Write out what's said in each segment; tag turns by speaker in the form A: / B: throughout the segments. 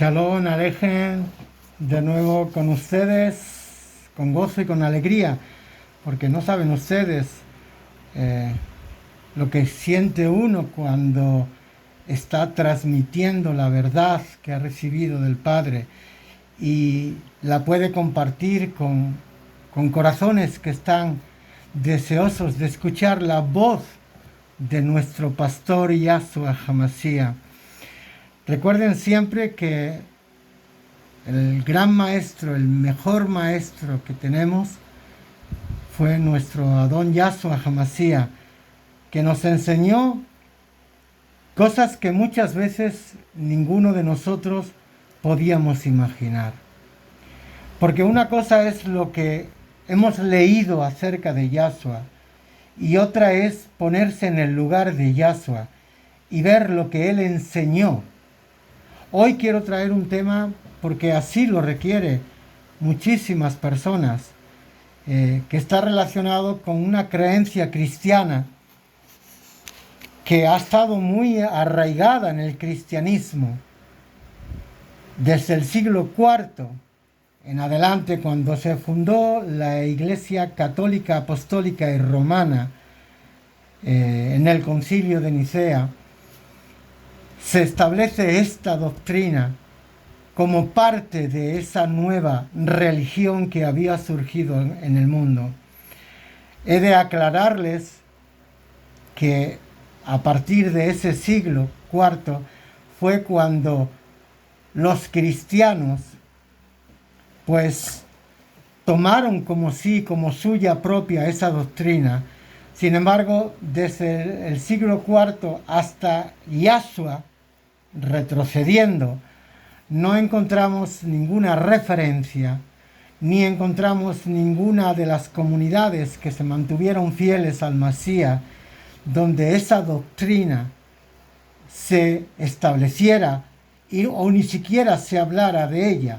A: Shalom Alejen, de nuevo con ustedes, con gozo y con alegría, porque no saben ustedes eh, lo que siente uno cuando está transmitiendo la verdad que ha recibido del Padre y la puede compartir con corazones que están deseosos de escuchar la voz de nuestro pastor Yahshua Hamashiach. Recuerden siempre que el gran maestro, el mejor maestro que tenemos fue nuestro Adón Yahshua Hamashiach, que nos enseñó cosas que muchas veces ninguno de nosotros podíamos imaginar. Porque una cosa es lo que hemos leído acerca de Yahshua y otra es ponerse en el lugar de Yahshua y ver lo que él enseñó. Hoy quiero traer un tema porque así lo requiere muchísimas personas, que está relacionado con una creencia cristiana que ha estado muy arraigada en el cristianismo desde el siglo IV en adelante, cuando se fundó la Iglesia Católica Apostólica y Romana en el Concilio de Nicea. Se establece esta doctrina como parte de esa nueva religión que había surgido en el mundo. He de aclararles que a partir de ese siglo IV fue cuando los cristianos pues tomaron como suya propia esa doctrina. Sin embargo, desde el siglo IV hasta Yahshua, retrocediendo, no encontramos ninguna referencia, ni encontramos ninguna de las comunidades que se mantuvieron fieles al Mashiach, donde esa doctrina se estableciera o ni siquiera se hablara de ella.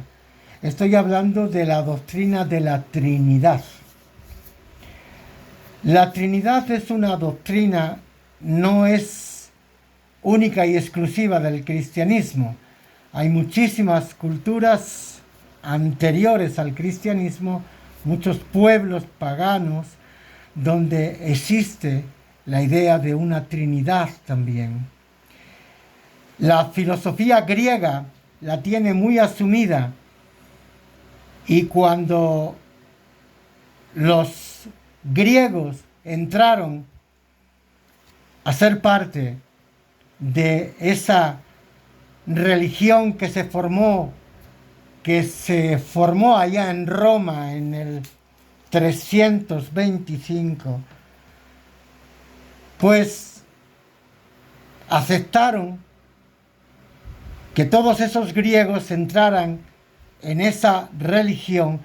A: Estoy hablando de la doctrina de la Trinidad. La Trinidad es una doctrina, no es única y exclusiva del cristianismo. Hay muchísimas culturas anteriores al cristianismo, muchos pueblos paganos, donde existe la idea de una Trinidad también. La filosofía griega la tiene muy asumida y cuando los griegos entraron a ser parte de esa religión que se formó allá en Roma en el 325, pues aceptaron que todos esos griegos entraran en esa religión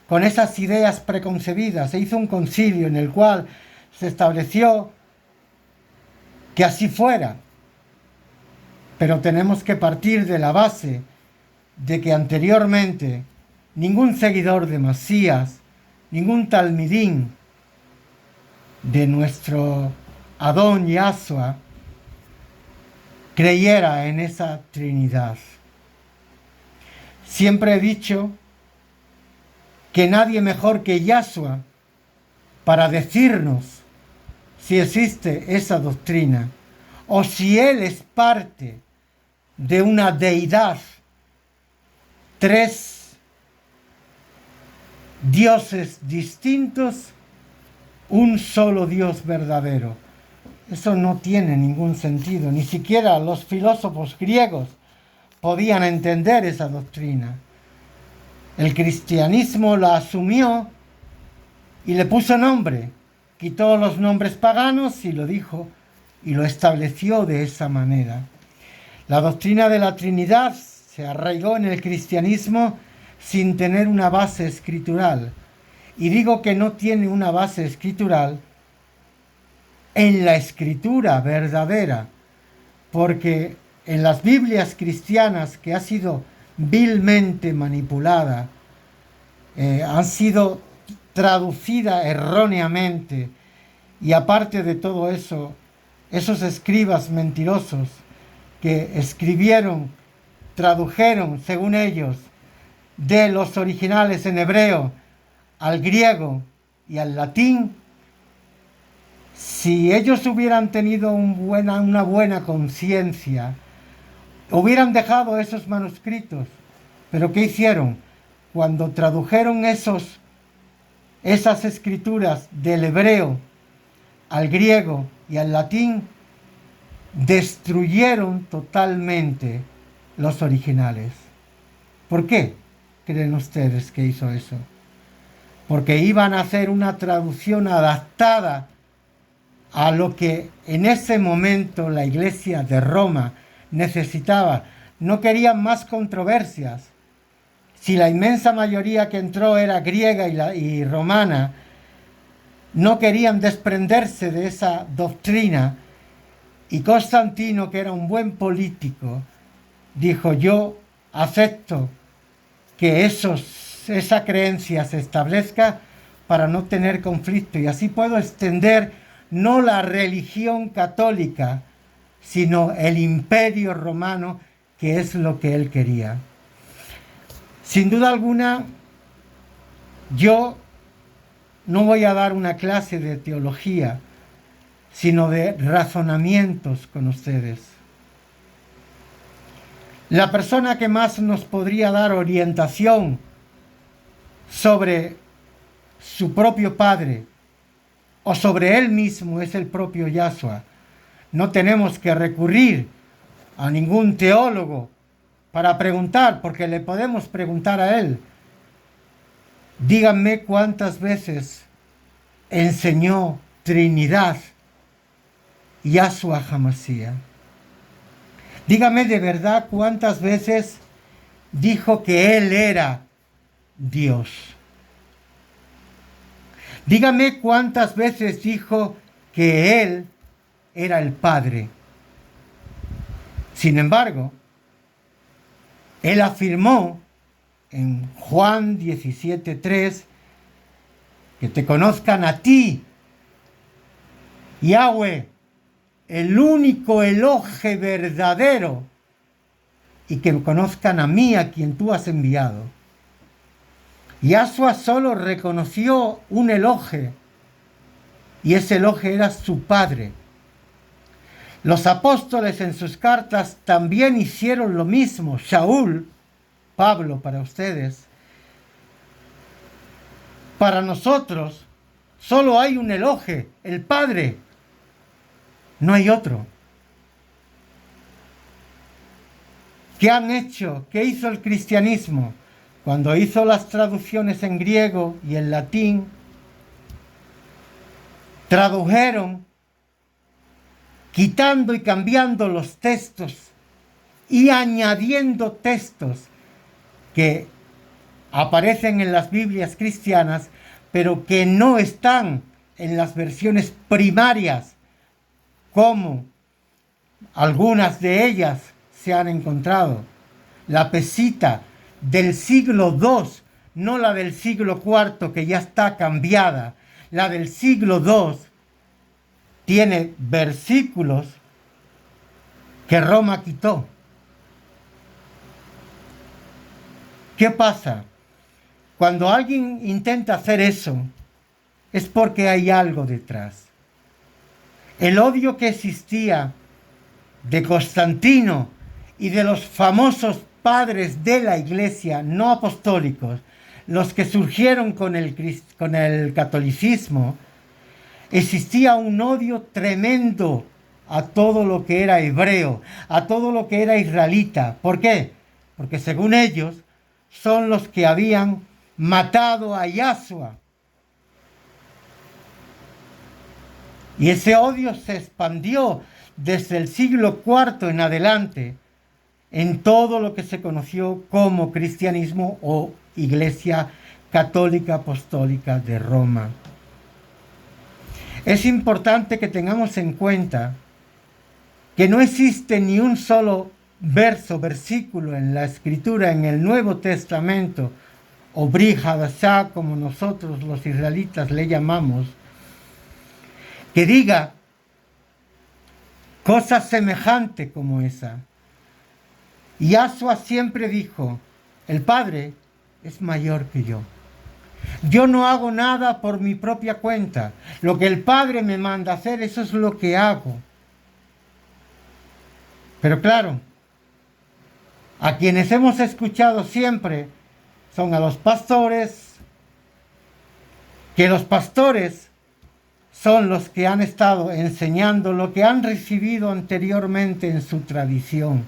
A: con esas ideas preconcebidas. Se hizo un concilio en el cual se estableció que así fuera. Pero tenemos que partir de la base de que anteriormente ningún seguidor de Masías, ningún talmidín de nuestro Adón Yahshua creyera en esa Trinidad. Siempre he dicho que nadie mejor que Yahshua para decirnos si existe esa doctrina o si él es parte de una deidad, tres dioses distintos, un solo Dios verdadero. Eso no tiene ningún sentido. Ni siquiera los filósofos griegos podían entender esa doctrina. El cristianismo la asumió y le puso nombre. Quitó los nombres paganos y lo dijo y lo estableció de esa manera. La doctrina de la Trinidad se arraigó en el cristianismo sin tener una base escritural. Y digo que no tiene una base escritural en la escritura verdadera, porque en las Biblias cristianas que ha sido vilmente manipulada, han sido traducidas erróneamente, y aparte de todo eso, esos escribas mentirosos que escribieron tradujeron, según ellos, de los originales en hebreo al griego y al latín, si ellos hubieran tenido una buena conciencia, hubieran dejado esos manuscritos. Pero ¿qué hicieron? Cuando tradujeron esas escrituras del hebreo al griego y al latín, destruyeron totalmente los originales. ¿Por qué creen ustedes que hizo eso? Porque iban a hacer una traducción adaptada a lo que en ese momento la Iglesia de Roma necesitaba. No querían más controversias. Si la inmensa mayoría que entró era griega y romana, no querían desprenderse de esa doctrina. Y Constantino, que era un buen político, dijo: yo acepto que esa creencia se establezca para no tener conflicto, y así puedo extender no la religión católica, sino el imperio romano, que es lo que él quería. Sin duda alguna, yo no voy a dar una clase de teología, sino de razonamientos con ustedes. La persona que más nos podría dar orientación sobre su propio Padre o sobre él mismo es el propio Yahshua. No tenemos que recurrir a ningún teólogo para preguntar, porque le podemos preguntar a él: díganme cuántas veces enseñó Trinidad Yahshua HaMashiach. Dígame de verdad cuántas veces dijo que Él era Dios. Dígame cuántas veces dijo que Él era el Padre. Sin embargo, Él afirmó en Juan 17:3 que te conozcan a ti, Yahweh, el único Elohe verdadero, y que conozcan a mí, a quien tú has enviado. Yahshua solo reconoció un Elohe, y ese Elohe era su Padre. Los apóstoles en sus cartas también hicieron lo mismo. Shaul, Pablo para ustedes. Para nosotros solo hay un Elohe, el Padre. No hay otro. ¿Qué han hecho? ¿Qué hizo el cristianismo? Cuando hizo las traducciones en griego y en latín, tradujeron quitando y cambiando los textos y añadiendo textos que aparecen en las Biblias cristianas, pero que no están en las versiones primarias, como algunas de ellas se han encontrado. La Pesita del siglo II, no la del siglo IV, que ya está cambiada. La del siglo II tiene versículos que Roma quitó. ¿Qué pasa? Cuando alguien intenta hacer eso, es porque hay algo detrás. El odio que existía de Constantino y de los famosos padres de la Iglesia no apostólicos, los que surgieron con el catolicismo, existía un odio tremendo a todo lo que era hebreo, a todo lo que era israelita. ¿Por qué? Porque según ellos son los que habían matado a Yahshua. Y ese odio se expandió desde el siglo IV en adelante en todo lo que se conoció como cristianismo o Iglesia Católica Apostólica de Roma. Es importante que tengamos en cuenta que no existe ni un solo versículo en la Escritura, en el Nuevo Testamento, o Brit Hadashah, como nosotros los israelitas le llamamos, que diga cosa semejante como esa. Y Yahshua siempre dijo, el Padre es mayor que yo. Yo no hago nada por mi propia cuenta. Lo que el Padre me manda hacer, eso es lo que hago. Pero claro, a quienes hemos escuchado siempre son a los pastores, que los pastores son los que han estado enseñando lo que han recibido anteriormente en su tradición,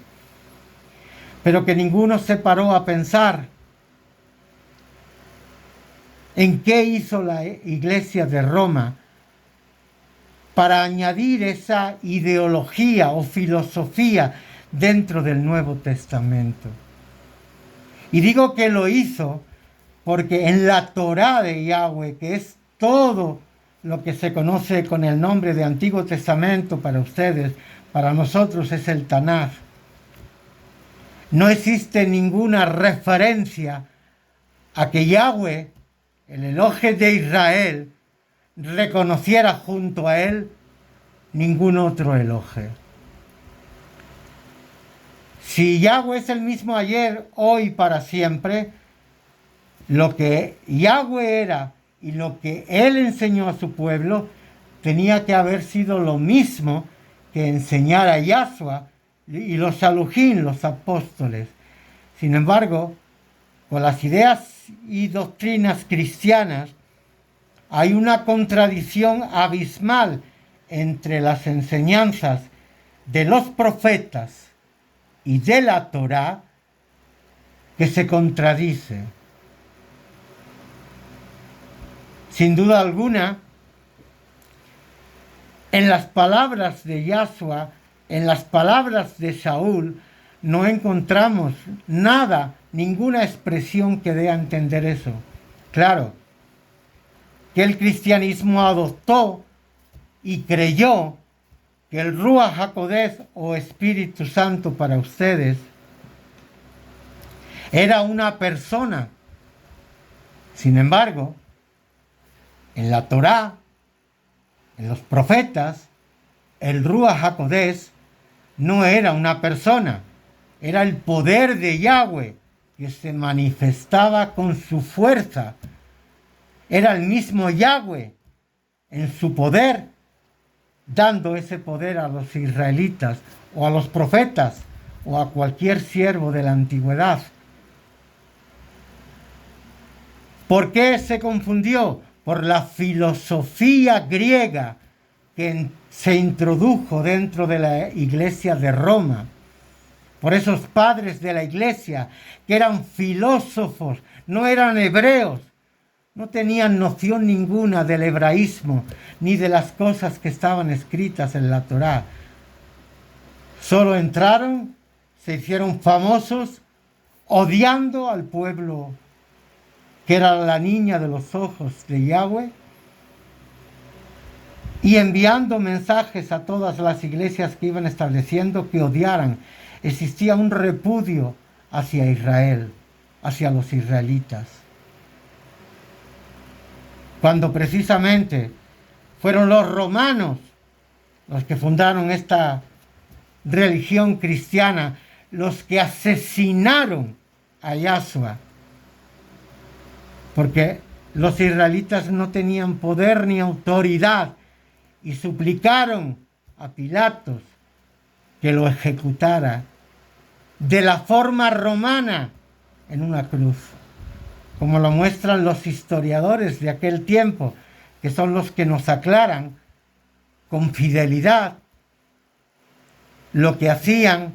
A: pero que ninguno se paró a pensar en qué hizo la Iglesia de Roma para añadir esa ideología o filosofía dentro del Nuevo Testamento. Y digo que lo hizo porque en la Torá de Yahweh, que es todo lo que se conoce con el nombre de Antiguo Testamento para ustedes, para nosotros es el Tanaj, no existe ninguna referencia a que Yahweh, el Elohim de Israel, reconociera junto a él ningún otro Elohim. Si Yahweh es el mismo ayer, hoy, para siempre, lo que Yahweh era y lo que él enseñó a su pueblo tenía que haber sido lo mismo que enseñara Yahshua y los Shalujín, los apóstoles. Sin embargo, con las ideas y doctrinas cristianas hay una contradicción abismal entre las enseñanzas de los profetas y de la Torá que se contradice. Sin duda alguna, en las palabras de Yahshua, en las palabras de Saúl, no encontramos nada, ninguna expresión que dé a entender eso. Claro, que el cristianismo adoptó y creyó que el Ruach HaKodesh o Espíritu Santo para ustedes era una persona. Sin embargo, en la Torá, en los profetas, el Ruach HaKodesh no era una persona, era el poder de Yahweh que se manifestaba con su fuerza. Era el mismo Yahweh en su poder, dando ese poder a los israelitas o a los profetas o a cualquier siervo de la antigüedad. ¿Por qué se confundió? Por la filosofía griega que se introdujo dentro de la Iglesia de Roma. Por esos padres de la Iglesia que eran filósofos, no eran hebreos, no tenían noción ninguna del hebraísmo ni de las cosas que estaban escritas en la Torá. Solo entraron, se hicieron famosos, odiando al pueblo que era la niña de los ojos de Yahweh, y enviando mensajes a todas las iglesias que iban estableciendo que odiaran. Existía un repudio hacia Israel, hacia los israelitas. Cuando precisamente fueron los romanos los que fundaron esta religión cristiana, los que asesinaron a Yahshua, porque los israelitas no tenían poder ni autoridad y suplicaron a Pilatos que lo ejecutara de la forma romana en una cruz, como lo muestran los historiadores de aquel tiempo, que son los que nos aclaran con fidelidad lo que hacían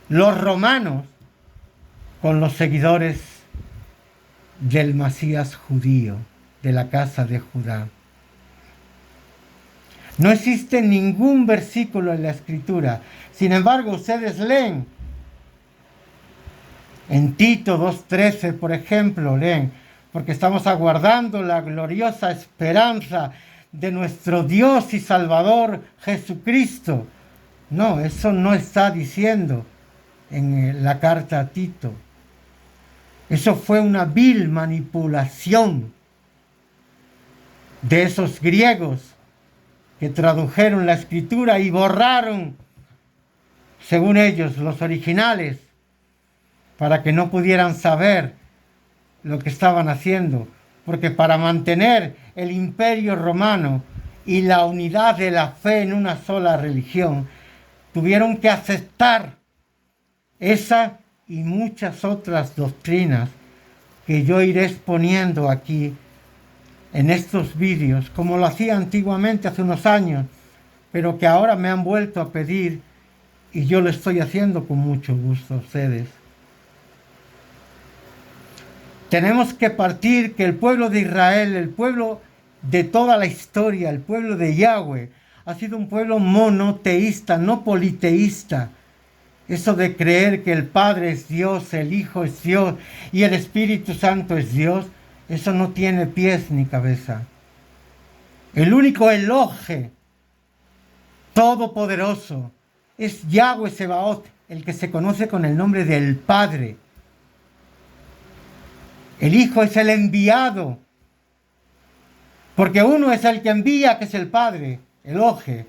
A: los romanos con los seguidores del Mesías judío, de la casa de Judá. No existe ningún versículo en la Escritura. Sin embargo, ustedes leen en Tito 2:13, por ejemplo, leen, porque estamos aguardando la gloriosa esperanza de nuestro Dios y Salvador Jesucristo. No, eso no está diciendo en la carta a Tito. Eso fue una vil manipulación de esos griegos que tradujeron la Escritura y borraron según ellos, los originales, para que no pudieran saber lo que estaban haciendo, porque para mantener el imperio romano y la unidad de la fe en una sola religión, tuvieron que aceptar esa y muchas otras doctrinas que yo iré exponiendo aquí en estos vídeos, como lo hacía antiguamente hace unos años, pero que ahora me han vuelto a pedir y yo lo estoy haciendo con mucho gusto a ustedes. Tenemos que partir que el pueblo de Israel, el pueblo de toda la historia, el pueblo de Yahweh, ha sido un pueblo monoteísta, no politeísta. Eso de creer que el Padre es Dios, el Hijo es Dios y el Espíritu Santo es Dios, eso no tiene pies ni cabeza. El único Elohe todopoderoso es Yahweh Sebaot, el que se conoce con el nombre del Padre. El Hijo es el enviado, porque uno es el que envía, que es el Padre, Elohe,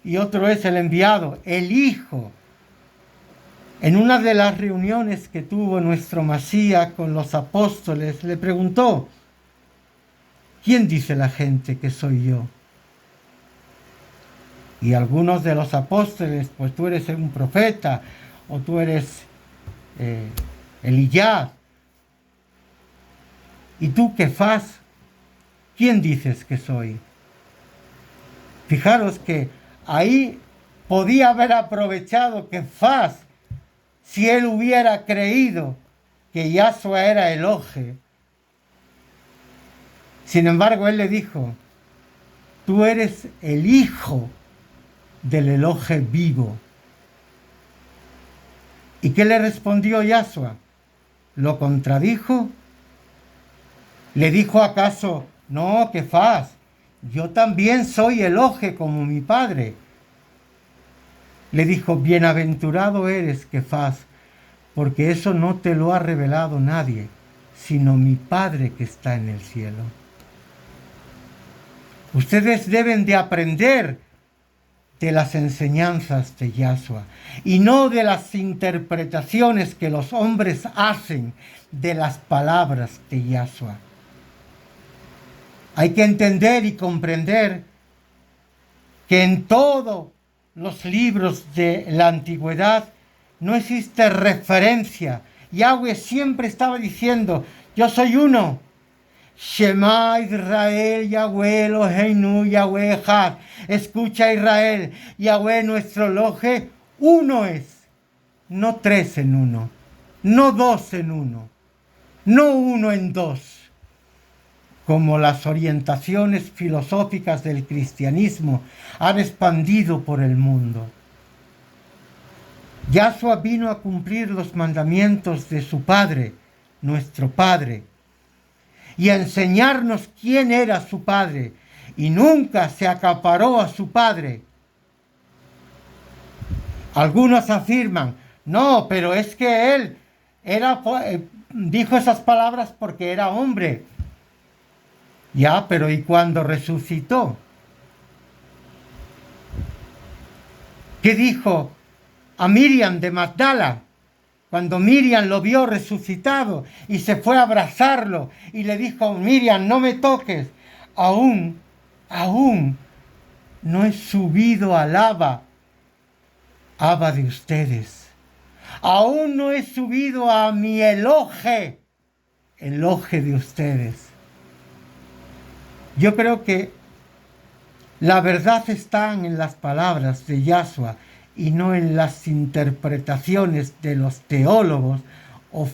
A: y otro es el enviado, el Hijo. En una de las reuniones que tuvo nuestro Masías con los apóstoles, le preguntó, ¿quién dice la gente que soy yo? Y algunos de los apóstoles, pues tú eres un profeta, o tú eres Elías. ¿Y tú, Kefas? ¿Quién dices que soy? Fijaros que ahí podía haber aprovechado Kefas si él hubiera creído que Yahshua era Elohe. Sin embargo, él le dijo, tú eres el Hijo del Elohe vivo. ¿Y qué le respondió Yahshua? ¿Lo contradijo? ¿Le dijo acaso, no, Kefas, yo también soy Elohe como mi padre? Le dijo, bienaventurado eres, Kefas, porque eso no te lo ha revelado nadie, sino mi Padre que está en el cielo. Ustedes deben de aprender de las enseñanzas de Yahshua y no de las interpretaciones que los hombres hacen de las palabras de Yahshua. Hay que entender y comprender que en todos los libros de la antigüedad no existe referencia. Yahweh siempre estaba diciendo, yo soy uno. Shema Israel, Yahweh Eloheinu, Yahweh Echad. Escucha Israel, Yahweh nuestro Elohe, uno es. No tres en uno, no dos en uno, no uno en dos, como las orientaciones filosóficas del cristianismo han expandido por el mundo. Yahshua vino a cumplir los mandamientos de su Padre, nuestro Padre, y a enseñarnos quién era su Padre, y nunca se acaparó a su Padre. Algunos afirman, no, pero es que él dijo esas palabras porque era hombre. Ya, pero ¿y cuando resucitó? ¿Qué dijo a Miriam de Magdala? Cuando Miriam lo vio resucitado y se fue a abrazarlo y le dijo, Miriam, no me toques, aún no he subido al Abba de ustedes. Aún no he subido a mi Elohe de ustedes. Yo creo que la verdad está en las palabras de Yahshua y no en las interpretaciones de los teólogos o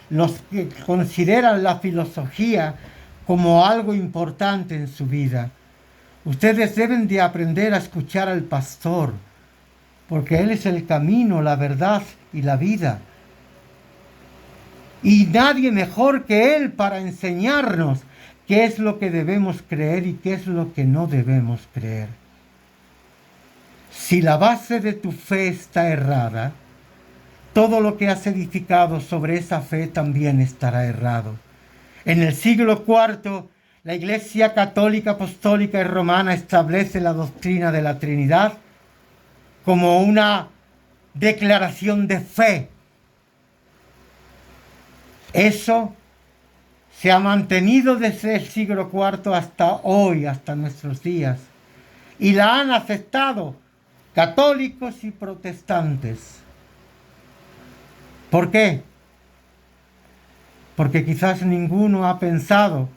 A: los que consideran la filosofía como algo importante en su vida. Ustedes deben de aprender a escuchar al pastor, porque él es el camino, la verdad y la vida. Y nadie mejor que él para enseñarnos qué es lo que debemos creer y qué es lo que no debemos creer. Si la base de tu fe está errada, todo lo que has edificado sobre esa fe también estará errado. En el siglo IV, la Iglesia Católica, Apostólica y Romana establece la doctrina de la Trinidad como una declaración de fe. Eso se ha mantenido desde el siglo IV hasta hoy, hasta nuestros días. Y la han aceptado católicos y protestantes. ¿Por qué? Porque quizás ninguno ha pensado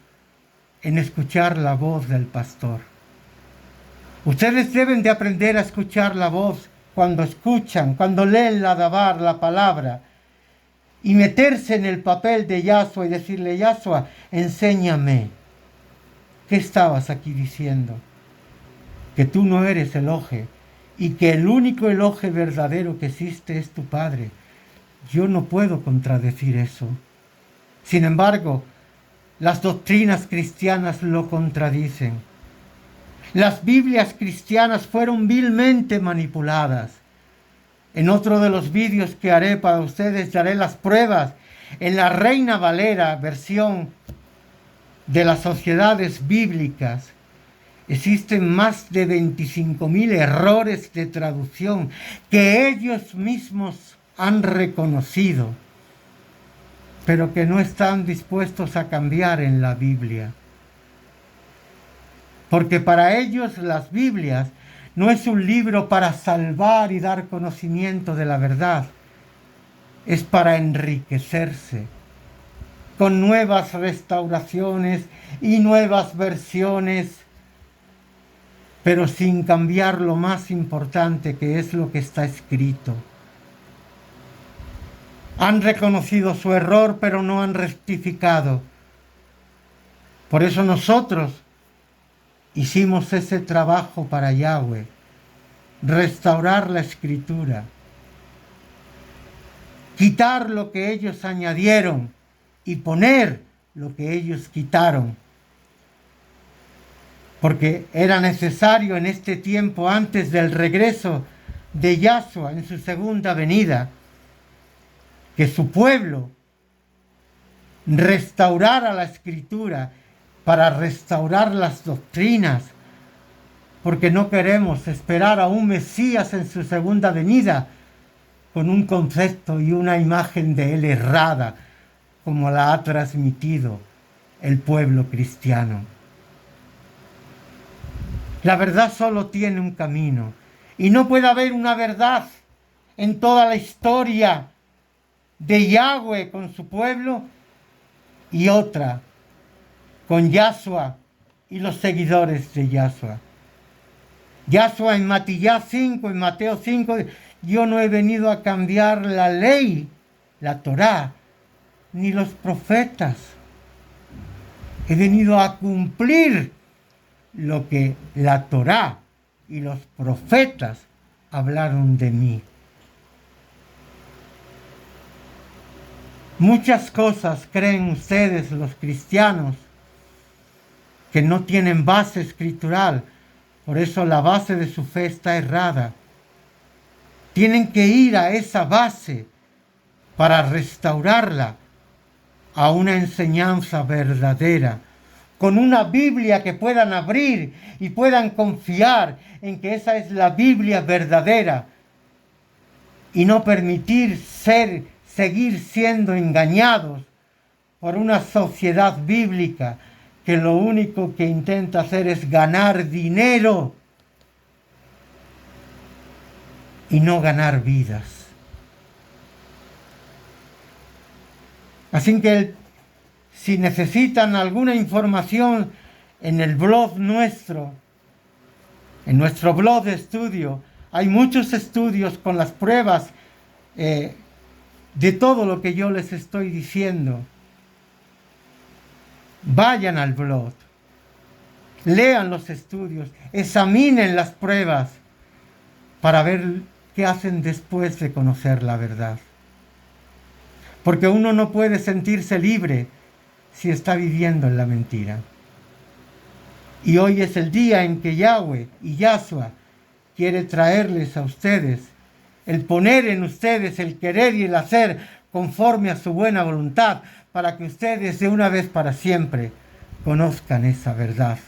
A: en escuchar la voz del pastor. Ustedes deben de aprender a escuchar la voz cuando escuchan, cuando leen la palabra, y meterse en el papel de Yahshua y decirle: Yahshua, enséñame. ¿Qué estabas aquí diciendo? Que tú no eres Elohe y que el único Elohe verdadero que existe es tu Padre. Yo no puedo contradecir eso. Sin embargo, las doctrinas cristianas lo contradicen. Las Biblias cristianas fueron vilmente manipuladas. En otro de los vídeos que haré para ustedes daré las pruebas. En la Reina Valera, versión de las sociedades bíblicas, existen más de 25.000 errores de traducción que ellos mismos han reconocido, pero que no están dispuestos a cambiar en la Biblia. Porque para ellos las Biblias no es un libro para salvar y dar conocimiento de la verdad, es para enriquecerse con nuevas restauraciones y nuevas versiones, pero sin cambiar lo más importante, que es lo que está escrito. Han reconocido su error, pero no han rectificado. Por eso nosotros hicimos ese trabajo para Yahweh, restaurar la escritura, quitar lo que ellos añadieron y poner lo que ellos quitaron. Porque era necesario en este tiempo, antes del regreso de Yahshua en su segunda venida, que su pueblo restaurara la escritura para restaurar las doctrinas, porque no queremos esperar a un Mesías en su segunda venida con un concepto y una imagen de él errada, como la ha transmitido el pueblo cristiano. La verdad solo tiene un camino, y no puede haber una verdad en toda la historia de Yahweh con su pueblo y otra con Yahshua y los seguidores de Yahshua. Yahshua en Matías 5, en Mateo 5, yo no he venido a cambiar la ley, la Torá, ni los profetas. He venido a cumplir lo que la Torá y los profetas hablaron de mí. Muchas cosas creen ustedes, los cristianos, que no tienen base escritural. Por eso la base de su fe está errada. Tienen que ir a esa base para restaurarla a una enseñanza verdadera, con una Biblia que puedan abrir y puedan confiar en que esa es la Biblia verdadera, y no permitir seguir siendo engañados por una sociedad bíblica que lo único que intenta hacer es ganar dinero y no ganar vidas. Así que si necesitan alguna información en el blog nuestro, en nuestro blog de estudio, hay muchos estudios con las pruebas de todo lo que yo les estoy diciendo. Vayan al blog, lean los estudios, examinen las pruebas para ver qué hacen después de conocer la verdad. Porque uno no puede sentirse libre si está viviendo en la mentira. Y hoy es el día en que Yahweh y Yahshua quiere traerles a ustedes, el poner en ustedes el querer y el hacer conforme a su buena voluntad, para que ustedes de una vez para siempre conozcan esa verdad.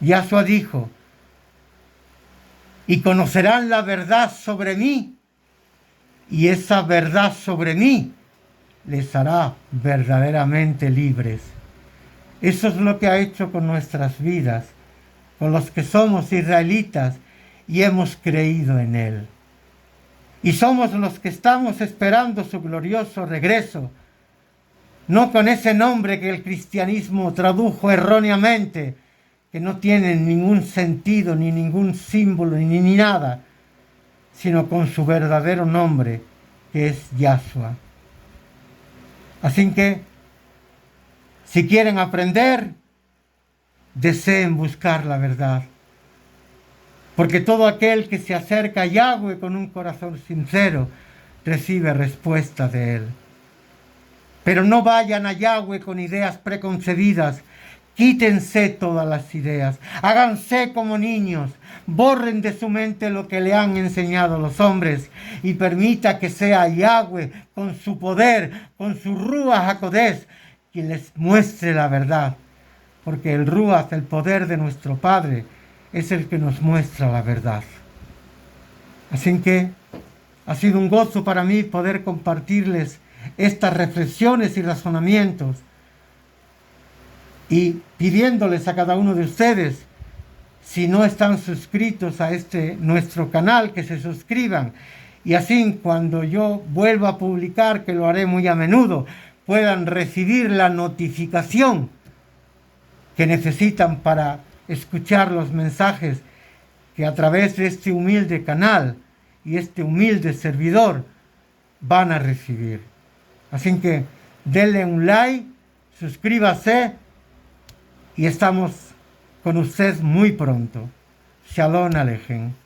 A: Yahshua dijo: y conocerán la verdad sobre mí, y esa verdad sobre mí les hará verdaderamente libres. Eso es lo que ha hecho con nuestras vidas, con los que somos israelitas y hemos creído en Él. Y somos los que estamos esperando su glorioso regreso, no con ese nombre que el cristianismo tradujo erróneamente, que no tiene ningún sentido, ni ningún símbolo, ni nada, sino con su verdadero nombre, que es Yahshua. Así que, si quieren aprender, deseen buscar la verdad. Porque todo aquel que se acerca a Yahweh con un corazón sincero, recibe respuesta de Él. Pero no vayan a Yahweh con ideas preconcebidas. Quítense todas las ideas. Háganse como niños. Borren de su mente lo que le han enseñado los hombres. Y permita que sea Yahweh con su poder, con su Ruach HaKodesh, quien les muestre la verdad. Porque el Ruach, el poder de nuestro Padre, es el que nos muestra la verdad. Así que ha sido un gozo para mí poder compartirles estas reflexiones y razonamientos, y pidiéndoles a cada uno de ustedes, si no están suscritos a nuestro canal, que se suscriban, y así cuando yo vuelva a publicar, que lo haré muy a menudo, puedan recibir la notificación que necesitan para escuchar los mensajes que a través de este humilde canal y este humilde servidor van a recibir. Así que denle un like, suscríbase y estamos con ustedes muy pronto. Shalom Alejem.